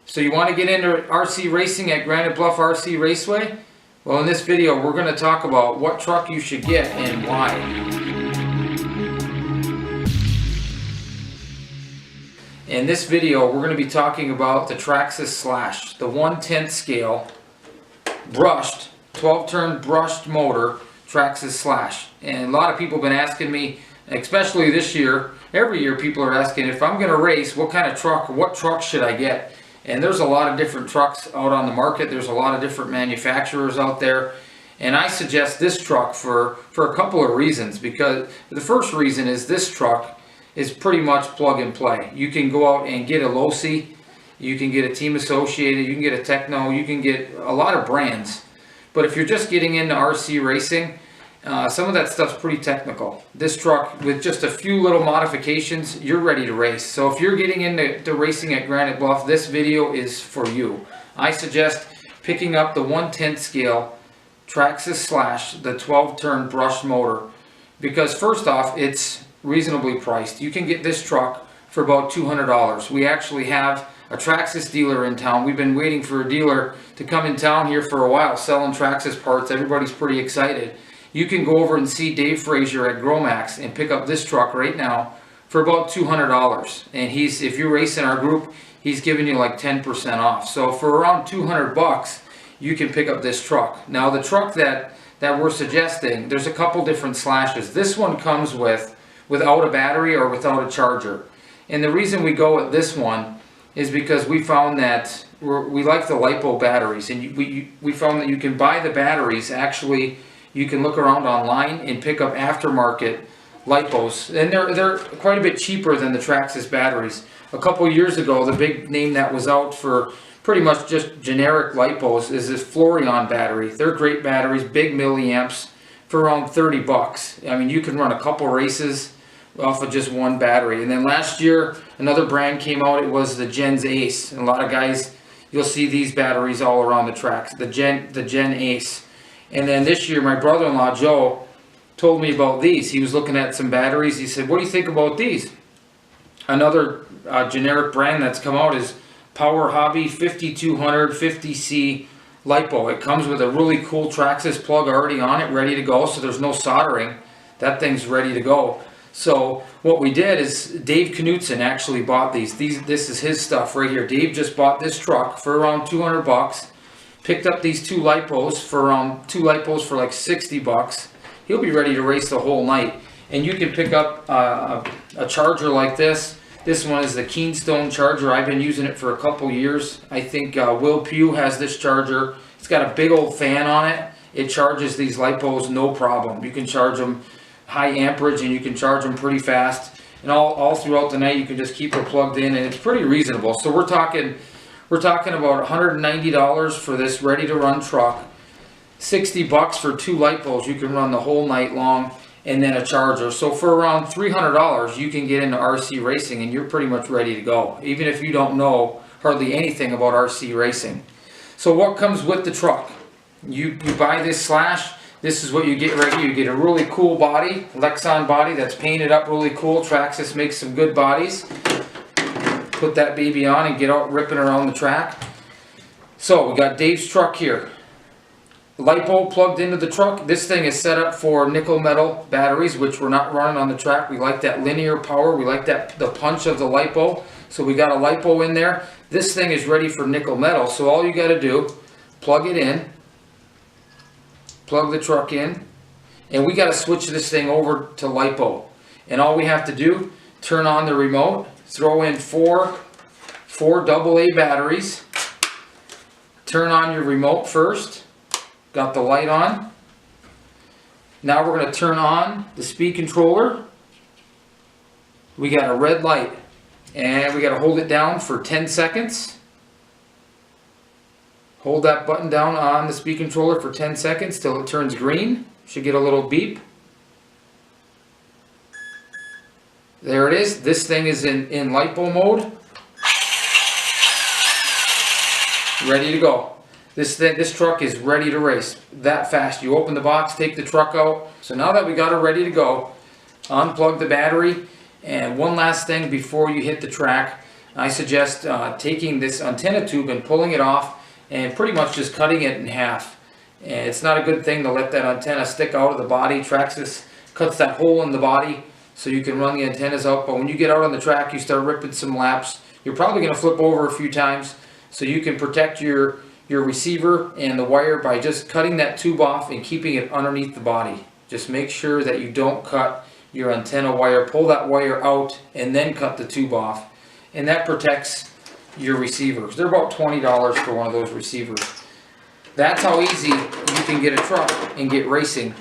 So you want to get into RC racing at Granite Bluff RC Raceway? Well, in this video we're going to talk about what truck you should get and why. In this video we're going to be talking about the Traxxas Slash, the 1/10 scale brushed 12-turn brushed motor Traxxas Slash. And a lot of people have been asking me, especially this year, every year people are asking if I'm going to race, what kind of truck, what truck should I get? And there's a lot of different trucks out on the market. There's a lot of different manufacturers out there. And I suggest this truck for a couple of reasons. Because the first reason is this truck is pretty much plug and play. You can go out and get a Losi, you can get a Team Associated, you can get a Techno, you can get a lot of brands. But if you're just getting into RC racing, some of that stuff's pretty technical. This truck, with just a few little modifications, you're ready to race. So if you're getting into racing at Granite Bluff, this video is for you. I suggest picking up the 1/10 scale Traxxas Slash, the 12-turn brushed motor, because first off, it's reasonably priced. You can get this truck for about $200. We actually have a Traxxas dealer in town. We've been waiting for a dealer to come in town here for a while, selling Traxxas parts. Everybody's pretty excited. You can go over and see Dave Frazier at Gromax and pick up this truck right now for about $200. And if you race in our group, he's giving you like 10% off. So for around 200 bucks, you can pick up this truck. Now the truck that we're suggesting, there's a couple different Slashes. This one comes without a battery or without a charger. And the reason we go with this one is because we found that we like the LiPo batteries, and we found that you can buy the batteries. Actually, you can look around online and pick up aftermarket LiPos, and they're quite a bit cheaper than the Traxxas batteries. A couple years ago, the big name that was out for pretty much just generic LiPos is this Florion battery. They're great batteries, big milliamps, for around 30 bucks. I mean, you can run a couple races off of just one battery. And then last year, another brand came out. It was the Gen's Ace. And a lot of guys, you'll see these batteries all around the tracks, the Gen Ace. And then this year, my brother-in-law, Joe, told me about these. He was looking at some batteries. He said, what do you think about these? Another generic brand that's come out is Power Hobby 5200 50C LiPo. It comes with a really cool Traxxas plug already on it, ready to go, so there's no soldering. That thing's ready to go. So what we did is Dave Knutson actually bought these. This is his stuff right here. Dave just bought this truck for around 200 bucks. Picked up these two LiPos for like 60 bucks. He'll be ready to race the whole night. And you can pick up a charger like this. This one is the Keystone charger. I've been using it for a couple years. I think Will Pugh has this charger. It's got a big old fan on it. It charges these LiPos no problem. You can charge them high amperage and you can charge them pretty fast. And all throughout the night you can just keep it plugged in, and it's pretty reasonable. So we're talking about $190 for this ready-to-run truck, 60 bucks for two LiPos. You can run the whole night long, and then a charger. So for around $300, you can get into RC racing, and you're pretty much ready to go, even if you don't know hardly anything about RC racing. So what comes with the truck? You buy this Slash. This is what you get right here. You get a really cool body, Lexan body that's painted up really cool. Traxxas makes some good bodies. Put that baby on and get out ripping around the track. So we got Dave's truck here. LiPo plugged into the truck. This thing is set up for nickel metal batteries, which we're not running on the track. We like that linear power. We like the punch of the LiPo. So we got a LiPo in there. This thing is ready for nickel metal. So all you got to do, plug it in, plug the truck in, and we got to switch this thing over to LiPo. And all we have to do, turn on the remote, throw in four AA batteries, turn on your remote first, got the light on. Now we're going to turn on the speed controller. We got a red light, and we got to hold it down for 10 seconds. Hold that button down on the speed controller for 10 seconds till it turns green. Should get a little beep. There it is. This thing is in LiPo mode. Ready to go. This truck is ready to race that fast. You open the box, take the truck out. So now that we got it ready to go, unplug the battery. And one last thing before you hit the track, I suggest taking this antenna tube and pulling it off and pretty much just cutting it in half. And it's not a good thing to let that antenna stick out of the body. Traxxas cuts that hole in the body so you can run the antennas out, but when you get out on the track, you start ripping some laps, you're probably going to flip over a few times. So you can protect your receiver and the wire by just cutting that tube off and keeping it underneath the body. Just make sure that you don't cut your antenna wire. Pull that wire out and then cut the tube off, and that protects your receivers. They're about $20 for one of those receivers. That's how easy you can get a truck and get racing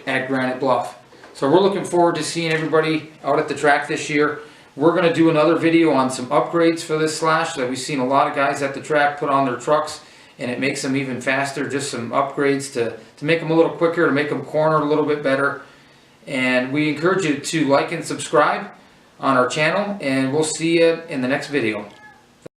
at Granite Bluff. So we're looking forward to seeing everybody out at the track this year. We're going to do another video on some upgrades for this Slash that we've seen a lot of guys at the track put on their trucks, and it makes them even faster. Just some upgrades to make them a little quicker, to make them corner a little bit better. And we encourage you to like and subscribe on our channel, and we'll see you in the next video.